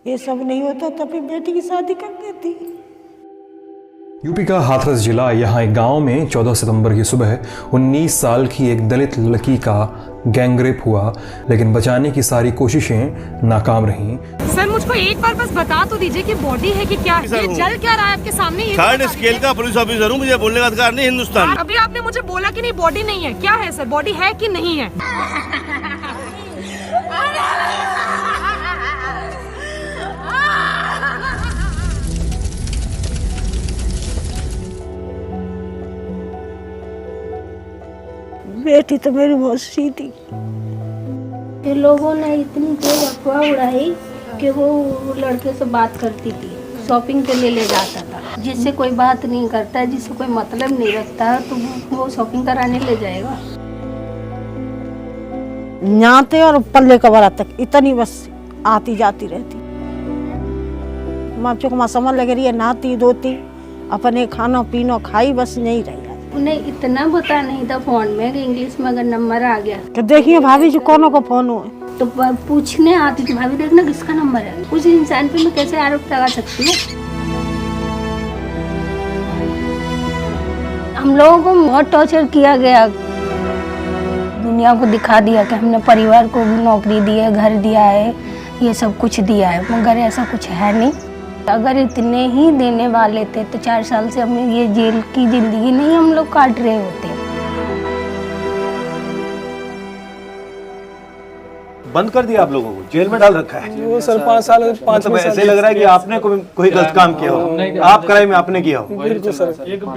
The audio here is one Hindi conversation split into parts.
ये सब नहीं होता तो अपनी बेटी की शादी कर देती। यूपी का हाथरस जिला, यहाँ एक गांव में 14 सितंबर की सुबह 19 साल की एक दलित लड़की का गैंगरेप हुआ, लेकिन बचाने की सारी कोशिशें नाकाम रहीं। सर मुझको एक बार बस बता तो दीजिए कि बॉडी है कि क्या, ये जल क्या रहा है आपके सामने? ये थर्ड स्केल का पुलिस ऑफिसर हूँ, मुझे बोलने का अधिकार नहीं हिंदुस्तान। अभी आपने मुझे बोला कि नहीं बॉडी नहीं है, क्या है सर, बॉडी है कि नहीं है? बेटी तो मेरी बहुत सीधी। ये लोगों ने इतनी तेज अफवाह उड़ाई कि वो लड़के से बात करती थी, शॉपिंग के लिए ले जाता था। जिससे कोई बात नहीं करता, जिससे कोई मतलब नहीं रखता, तो वो शॉपिंग कराने ले जाएगा। न्याते और पल्ले कबरा तक इतनी बस आती जाती रहती। माँ चुक माँ समझ लग रही है, नहाती धोती अपने खाना पीनो खाई, बस नहीं रही। उन्हें इतना पता नहीं था फोन में कि इंग्लिश में अगर नंबर आ गया तो देखिए भाभी जी कौनों को फोन हुआ तो पूछने आती थी, भाभी देखना किसका नंबर है। उस इंसान पे मैं कैसे आरोप लगा सकती हूँ? हम लोगों को बहुत टॉर्चर किया गया। दुनिया को दिखा दिया कि हमने परिवार को भी नौकरी दी है, घर दिया है, ये सब कुछ दिया है, मगर ऐसा कुछ है नहीं। अगर इतने ही देने वाले थे तो 4 साल से हमें ये जेल की जिंदगी नहीं हम लोग काट रहे होते। बंद कर दिया आप लोगों को, जेल में डाल रखा है। वो सर 5 साल मतलब ऐसे लग रहा है कि आपने कोई गलत काम किया हो, आप क्राइम में आपने किया हो। बिल्कुल सर,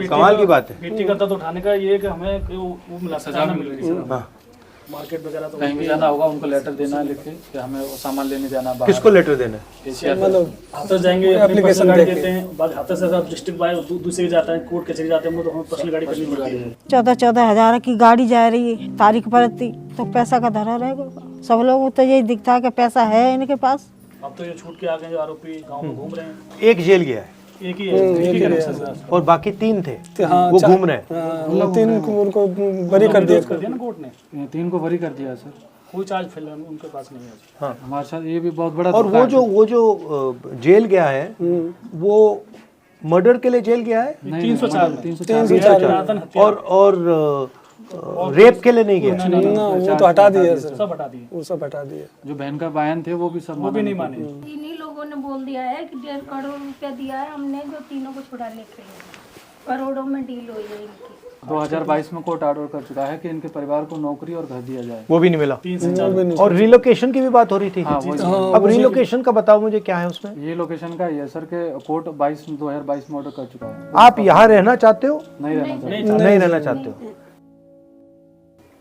कमाल की बात है। बेटी का दर्द उठाने का ये कि हमें वो मिला, सजा मिल रही है। मार्केट वगैरह तो कहीं भी जाना होगा उनको लेटर देना है, लिख के कि हमें वो सामान लेने जाना है। किसको लेटर देना है? मतलब हाथों जाएंगे, एप्लीकेशन गाड़ी देते हैं, बाद हाथों से सब डिस्ट्रिक्ट बाय दूसरे जाता है, कोर्ट कचहरी जाते हैं, तो हमें पर्सनल गाड़ी करनी पड़ती है। 14-14 हजार की गाड़ी जा रही है, तारीख पर थी तो पैसा का धरा रहेगा। सब लोगों तो यही दिखता है कि पैसा है इनके पास। अब तो ये छूट के आ गए जो आरोपी गाँव में घूम रहे हैं। एक जेल गया है, एक ही है और बाकी 3 थे, हाँ, वो घूम रहे हैं। 3 को उनको बरी कर दिया ना कोर्ट ने, 3 को बरी कर दिया सर। कोई चार्ज फिलहाल उनके पास नहीं है। हाँ, हमारे साथ ये भी बहुत बड़ा। और वो जो जेल गया है वो मर्डर के लिए जेल गया है। 304 और रेप के लिए नहीं गया ना, वो तो हटा दिया सर, सब हटा दिए, वो सब हटा दिया। जो बहन का बयान थे वो भी सब वो भी नहीं माने। इन्हीं लोगों ने बोल दिया है कि 1.5 करोड़ रुपया दिया है हमने, जो तीनों को छुड़ाने के लिए। करोड़ों में डील हुई है इनकी। 2022 में कोर्ट ऑर्डर कर चुका है कि इनके परिवार को नौकरी और घर दिया जाए, वो भी नहीं मिला। 3 से 4। और रिलोकेशन की भी बात हो रही थी। अब रिलोकेशन का बताओ मुझे, क्या है उसमें? ये लोकेशन का ये सर के कोर्ट 2022 में ऑर्डर कर चुका है। आप यहाँ रहना चाहते हो? नहीं रहना चाहते हो।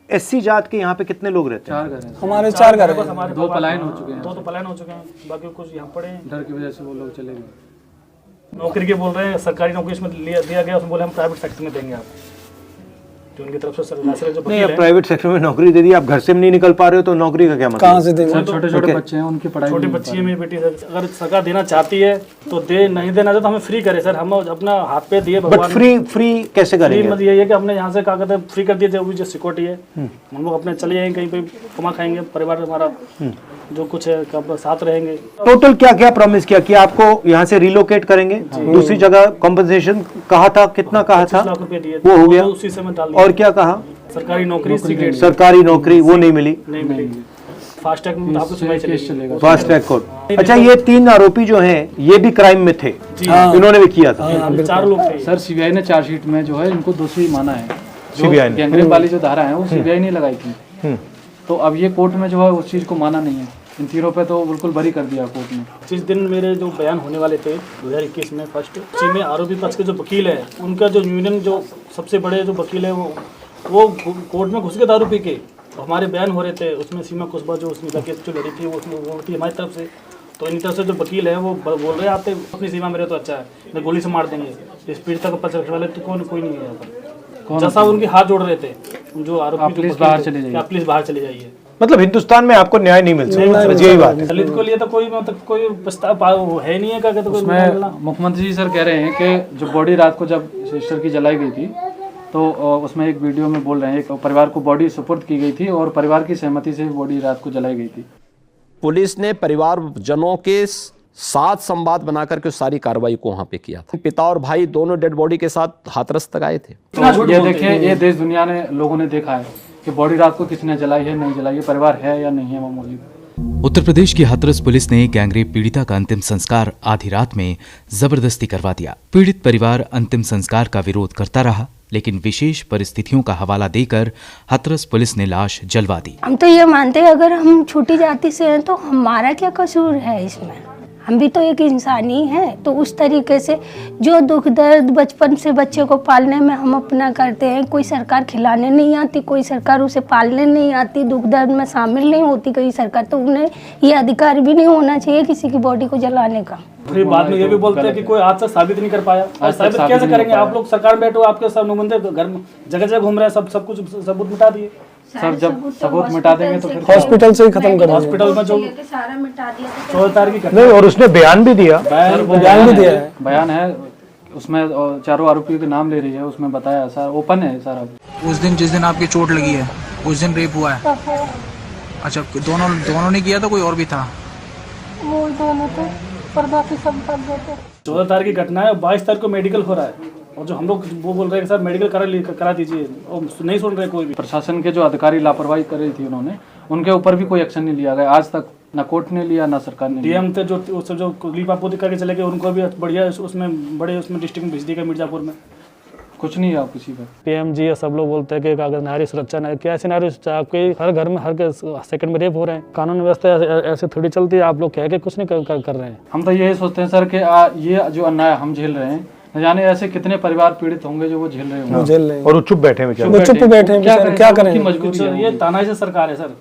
एससी जात के यहाँ पे कितने लोग रहते हैं? 4 घर हैं हमारे 4 घर हैं। हमारे 2 पलायन हो चुके हैं, 2 तो पलायन हो चुके हैं, बाकी कुछ यहाँ पड़े हैं। डर की वजह से वो लोग चले गए। नौकरी के बोल रहे हैं, सरकारी नौकरी इसमें दिया गया, उसमें बोले हम प्राइवेट सेक्टर में देंगे आप, जो उनकी तरफ से नहीं, अब प्राइवेट सेक्टर में नौकरी दे दी, आप घर से नहीं निकल पा रहे हो तो नौकरी का क्या मतलब? कहाँ से देंगे? छोटे बच्चे हैं, उनकी पढ़ाई। छोटी बच्ची है मेरी बेटी सर, अगर सरकार देना चाहती है तो दे, नहीं देना चाहते तो हमें फ्री करे सर। हम अपना हाथ पे दिए भगवान। बट फ्री कैसे करेंगे? मतलब ये है कि हमने यहाँ से क्या कहते हैं फ्री कर दिए थे, वो जो सिक्योरिटी है, हम लोग अपने चले जाएंगे कहीं पे, कमा खाएंगे, परिवार हमारा जो कुछ है साथ रहेंगे। टोटल क्या क्या प्रॉमिस किया कि आपको यहाँ से रिलोकेट करेंगे, दूसरी जगह कॉम्पनसेशन कहा था, कितना कहा था? 25 लाख रुपए दिए, वो हो गया। उसी से मैं डाल दिया। और क्या कहा? सरकारी नौकरी, सरकारी नौकरी वो नहीं मिली। फास्ट ट्रैक में आपको सुनवाई चलेगी, फास्ट ट्रैक कोर्ट। अच्छा, ये 3 आरोपी जो हैं ये भी क्राइम में थे, इन्होंने भी किया था। 4 लोग थे सर। सीबीआई ने चार्जशीट में जो है इनको दोषी माना है। सीबीआई ने गैंगरेप वाली जो धारा है वो सीबीआई ने लगाई थी, तो अब ये कोर्ट में जो है उस चीज को माना नहीं है। इन 3 पे तो बिल्कुल बरी कर दिया कोर्ट ने। जिस दिन मेरे जो बयान होने वाले थे 2021 में फर्स्ट, उसी में आरोपी पक्ष के जो वकील है, उनका जो यूनियन जो सबसे बड़े जो वकील है वो कोर्ट में घुस के दारू पी के हमारे बयान हो रहे थे। उसमें सीमा कुशबा जो उसने केस जो लड़ी थी वो थी हमारी तरफ से, तो इनकी तरफ से जो वकील है वो बोल रहे आते अपनी सीमा मेरे तो अच्छा है, मैं गोली से मार देंगे, इस पीड़ित का पक्ष रखने वाले तो कोई नहीं है यहाँ पर। जैसा उनके हाथ जोड़ रहे थे जो आरोपी, प्लीज बाहर चले जाइए। मतलब हिंदुस्तान में आपको न्याय नहीं मिल सकता, यही बात है। दलित को लिए तो कोई मतलब कोई प्रस्ताव है नहीं है क्या? तो उसमें मुख्यमंत्री जी सर कह रहे हैं कि जो बॉडी रात को जब सिस्टर की जलाई गई थी तो उसमें एक वीडियो में बोल रहे हैं कि परिवार को बॉडी सुपुर्द की गई थी और परिवार की सहमति से बॉडी रात को जलाई गई थी। पुलिस ने परिवारजनों के साथ संवाद बना करके उस सारी कार्रवाई को वहाँ पे किया था। पिता और भाई दोनों डेड बॉडी के साथ हाथरस तक आए थे। तो ये देखिए, ये देश दुनिया ने लोगों ने देखा है कि बॉडी रात को किसने जलाई है, नहीं जलाई है, परिवार है या नहीं है मामूली। उत्तर प्रदेश की हाथरस पुलिस ने गैंगरेप पीड़िता का अंतिम संस्कार आधी रात में जबरदस्ती करवा दिया। पीड़ित परिवार अंतिम संस्कार का विरोध करता रहा, लेकिन विशेष परिस्थितियों का हवाला देकर हाथरस पुलिस ने लाश जलवा दी। हम तो ये मानते हैं अगर हम छोटी जाति से हैं तो हमारा क्या कसूर है इसमें, हम भी तो एक इंसान ही हैं। तो उस तरीके से जो दुख दर्द बचपन से बच्चे को पालने में हम अपना करते हैं, कोई सरकार खिलाने नहीं आती, कोई सरकार उसे पालने नहीं आती, दुख दर्द में शामिल नहीं होती कोई सरकार, तो उन्हें ये अधिकार भी नहीं होना चाहिए किसी की बॉडी को जलाने का। फिर बाद में ये भी बोलते हैं कि कोई आज तक साबित नहीं कर पाया। आज साबित कैसे करेंगे? आप लोग सरकार में बैठो, आपके सब नुमाइंदे घर में जगह जगह घूम रहे हैं, सब कुछ सबूत मिटा दिए। सर जब सबूत मिटा देंगे तो फिर हॉस्पिटल से ही खत्म कर, हॉस्पिटल में जो सारा मिटा दिया 14 तारीख की नहीं, और उसने बयान भी दिया, बयान भी दिया है, बयान है उसमें, चारों आरोपियों के नाम ले रही है, उसमें बताया सर, ओपन है सारा। उस दिन जिस दिन आपकी चोट लगी है उस दिन रेप हुआ है? अच्छा, दोनों ने किया था, कोई और भी था? वो दोनों तो पर्दा की सब कर देते। 14 तारीख की घटना है और 22 तारीख को मेडिकल हो रहा है, और जो हम लोग वो बोल रहे हैं सर मेडिकल करा दीजिए, और नहीं सुन रहे कोई भी। प्रशासन के जो अधिकारी लापरवाही कर रही थी उन्होंने, उनके ऊपर भी कोई एक्शन नहीं लिया गया आज तक, ना कोर्ट ने लिया ना सरकार ने। डीएम थे जो लीप आपूर्ति करके चले गए, उनको भी बढ़िया उसमें बड़े उसमें डिस्ट्रिक्ट में भेज दिया मिर्जापुर में, कुछ नहीं है आप किसी का। पीएम जी सब लोग बोलते हैं कि अगर नारी सुरक्षा नहीं, क्या ऐसी नारी सुरक्षा? आपके हर घर में हर सेकंड में रेप हो रहे हैं, कानून व्यवस्था ऐसे थोड़ी चलती है। आप लोग कह के कुछ नहीं कर रहे हैं। हम तो यही सोचते हैं सर कि ये जो अन्याय हम झेल रहे हैं, न जाने ऐसे कितने परिवार पीड़ित होंगे जो वो झेल रहे होंगे, और वो चुप बैठे हैं, क्या करें? मजबूरी है, ये तानाशाही से सरकार है सर।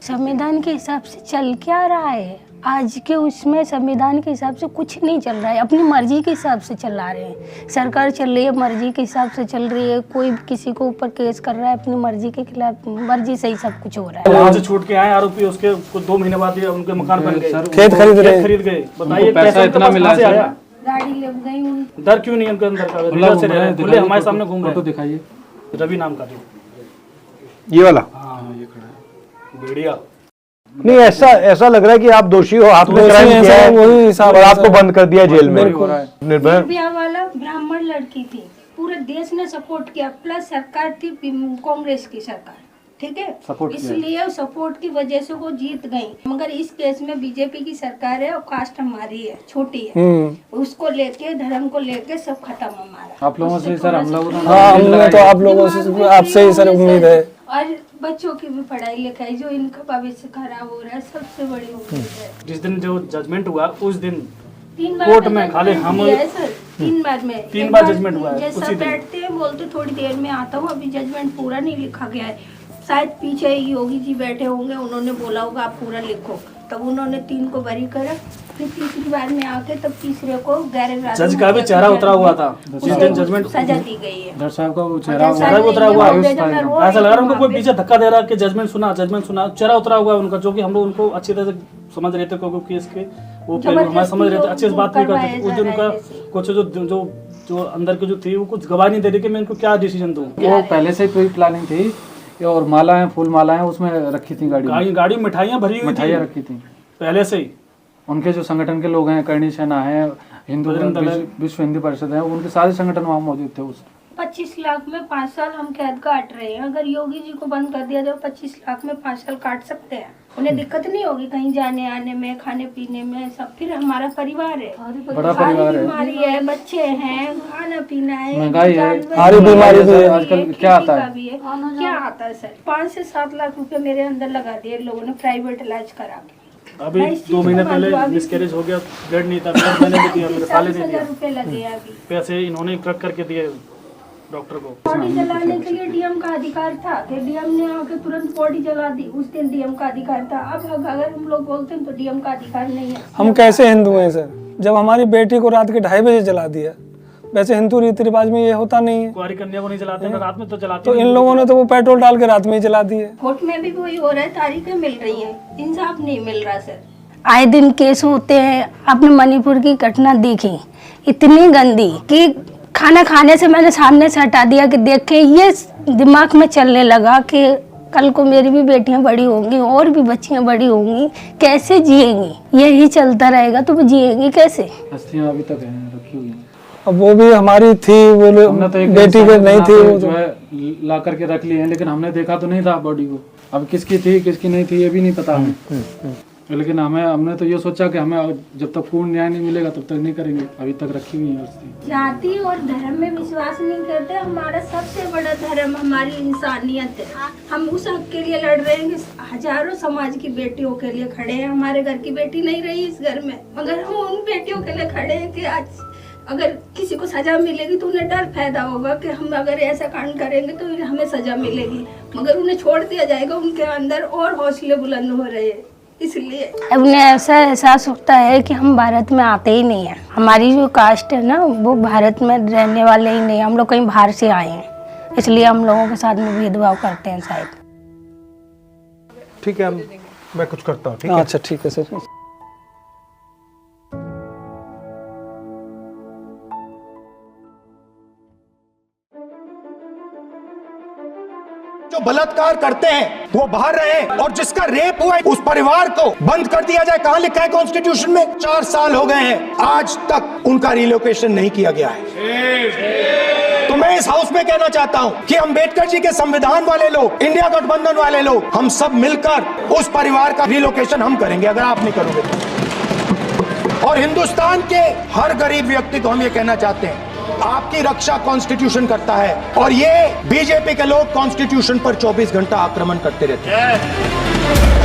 संविधान के हिसाब से चल क्या रहा है आज के उसमें? संविधान के हिसाब से कुछ नहीं चल रहा है, अपनी मर्जी के हिसाब से चला रहे हैं। सरकार चल रही है मर्जी के हिसाब से चल रही है, कोई किसी को ऊपर केस कर रहा है अपनी मर्जी के खिलाफ, मर्जी से ही सब कुछ हो रहा है। वहाँ से छूट के आए आरोपी, उसके कुछ 2 महीने बाद उनके मकान बन गए, खेत खरीद गए। बताइए पैसा इतना मिला है, गाड़ी लग गई, डर क्यों नहीं उनके अंदर का? खुले हमारे सामने घूम रहे हैं। दिखाइए, रवि नाम का जो ये वाला, हाँ ये खड़ा है भेड़िया। नहीं, ऐसा लग रहा है कि आप दोषी हो, आपने क्राइम किया है, वही हिसाब और आपको बंद कर दिया जेल में। निर्भया वाला ब्राह्मण लड़की थी, पूरे देश ने सपोर्ट किया, प्लस सरकार थी कांग्रेस की सरकार, ठीक है, इसलिए सपोर्ट की वजह से वो जीत गई। मगर इस केस में बीजेपी की सरकार है और कास्ट हमारी है, छोटी है, उसको लेके धर्म को लेके सब खत्म हमारा। आप लोगों से सर हम लोग, हमने तो आप लोगों से, आपसे ही सर उम्मीद है, और बच्चों की भी पढ़ाई लिखाई, जो इनका भविष्य खराब हो रहा है, सबसे बड़ी उम्मीद है। जिस दिन जो जजमेंट हुआ उस दिन 3 बार कोर्ट में खाली हम 3 बार में 3 बार जजमेंट हुआ है। जैसा बैठते हैं बोलते थोड़ी देर में आता हूँ, अभी जजमेंट पूरा नहीं लिखा गया है, शायद पीछे योगी जी बैठे होंगे, उन्होंने बोला होगा आप पूरा लिखो, तब उन्होंने 3 को बरी करा, फिर तीसरी बार में आके तब तीसरे को गैर जज का भी चेहरा उतरा हुआ था जिस दिन जजमेंट सजा दी गई है। जज साहब का चेहरा उतरा हुआ, ऐसा लग रहा है उनको कोई पीछे धक्का दे रहा है कि जजमेंट सुना, चेहरा उतरा हुआ है उनका, जो कि हम लोग उनको अच्छी तरह से समझ रहे थे, क्योंकि केस के वो हमारे समझ रहे थे, अच्छे से बात नहीं करते। उस दिन उनका कुछ जो अंदर की जो थी वो कुछ गवाही नहीं दे रही कि मैं इनको क्या डिसीजन दूँ। वो पहले से प्री प्लानिंग थी, और मालाएं, फूल मालाएं उसमें रखी थी, गाड़ी मिठाइयाँ भरी हुई, मिठाइयाँ रखी थी पहले से ही। उनके जो संगठन के लोग हैं, करणी सेना है, हिंदू विश्व हिंदू परिषद है, उनके सारे संगठन वहाँ मौजूद थे। उस 25 लाख में 5 साल हम कैद काट रहे हैं, अगर योगी जी को बंद कर दिया तो 25 लाख में 5 साल काट सकते हैं, उन्हें दिक्कत नहीं होगी कहीं जाने आने में, खाने पीने में, सब। फिर हमारा परिवार है, बड़ा परिवार है, बीमारी है, बच्चे हैं, खाना पीना है, महंगाई है, सारी बीमारी भी है, आजकल क्या आता है, क्या आता है सर। 5 से 7 लाख रुपए मेरे अंदर लगा दिए लोगों ने प्राइवेट इलाज करा के। अभी 2 महीने पहले मिसकैरेज हो गया, ब्लड नहीं था, मैंने भी दिया, मेरे साले ने दिया, रुपए लगे अभी पैसे इन्होंने कट करके दिए डॉक्टर को। बॉडी जलाने के लिए डीएम का अधिकार था कि डीएम ने आके तुरंत बॉडी जला दी, उस दिन डीएम का अधिकार था। अब अगर हम लोग बोलते हैं तो डीएम का अधिकार नहीं है। हम कैसे हिंदू हैं सर, जब हमारी बेटी को रात के 2:30 बजे जला दिया? वैसे हिंदू रीति रिवाज में ये होता नहीं है, कुंवारी कन्या को नहीं जलाते, रात में तो जलाते। तो इन लोगों ने तो वो पेट्रोल डाल के रात में ही जला दिए। कोर्ट में भी वही हो रहा है, तारीखें मिल रही है, इंसाफ नहीं मिल रहा सर। आए दिन केस होते हैं। आपने मणिपुर की घटना देखी, इतनी गंदी कि खाना खाने से मैंने सामने से हटा दिया कि देख के ये दिमाग में चलने लगा कि कल को मेरी भी बेटियां बड़ी होंगी और भी बच्चियां बड़ी होंगी, कैसे जिएंगी? यही चलता रहेगा तो वो जिएंगी कैसे? अस्थियां अभी तक हैं, रखी हुई हैं। अब वो भी हमारी थी, वो हमने तो एक बेटी के नहीं थी, वो जो है ला करके रख ली है, लेकिन हमने देखा तो नहीं था बॉडी को। अब किसकी थी किसकी नहीं थी ये भी नहीं पता हमें। लेकिन हमने तो ये सोचा कि हमें जब तक पूर्ण न्याय नहीं मिलेगा तब तक नहीं करेंगे। अभी तक रखी हुई है। जाति और धर्म में विश्वास नहीं करते। हमारा सबसे बड़ा धर्म हमारी इंसानियत है। हम उस हक के लिए लड़ रहे हैं कि हजारों समाज की बेटियों के लिए खड़े हैं। हमारे घर की बेटी नहीं रही इस घर में, मगर हम उन बेटियों के लिए खड़े हैं कि आज अगर किसी को सजा मिलेगी तो उन्हें डर पैदा होगा कि हम अगर ऐसा कांड करेंगे तो हमें सजा मिलेगी, मगर उन्हें छोड़ दिया जाएगा। उनके अंदर और हौसले बुलंद हो रहे हैं, इसलिए उन्हें ऐसा एहसास होता है कि हम भारत में आते ही नहीं हैं। हमारी जो कास्ट है ना वो भारत में रहने वाले ही नहीं, हम लोग कहीं बाहर से आए हैं, इसलिए हम लोगों के साथ में भेदभाव करते हैं शायद। ठीक है, मैं कुछ करता हूँ। ठीक है, अच्छा ठीक है सर। जो बलात्कार करते हैं वो बाहर रहे, और जिसका रेप हुआ है उस परिवार को बंद कर दिया जाए। कहां लिखा है कॉन्स्टिट्यूशन में? 4 साल हो गए हैं, आज तक उनका रिलोकेशन नहीं किया गया है। तो मैं इस हाउस में कहना चाहता हूं कि अंबेडकर जी के संविधान वाले लोग, इंडिया गठबंधन वाले लोग, हम सब मिलकर उस परिवार का रिलोकेशन हम करेंगे अगर आप नहीं करोगे तो। और हिंदुस्तान के हर गरीब व्यक्ति को हम ये कहना चाहते हैं, आपकी रक्षा कॉन्स्टिट्यूशन करता है, और ये बीजेपी के लोग कॉन्स्टिट्यूशन पर 24 घंटा आक्रमण करते रहते हैं।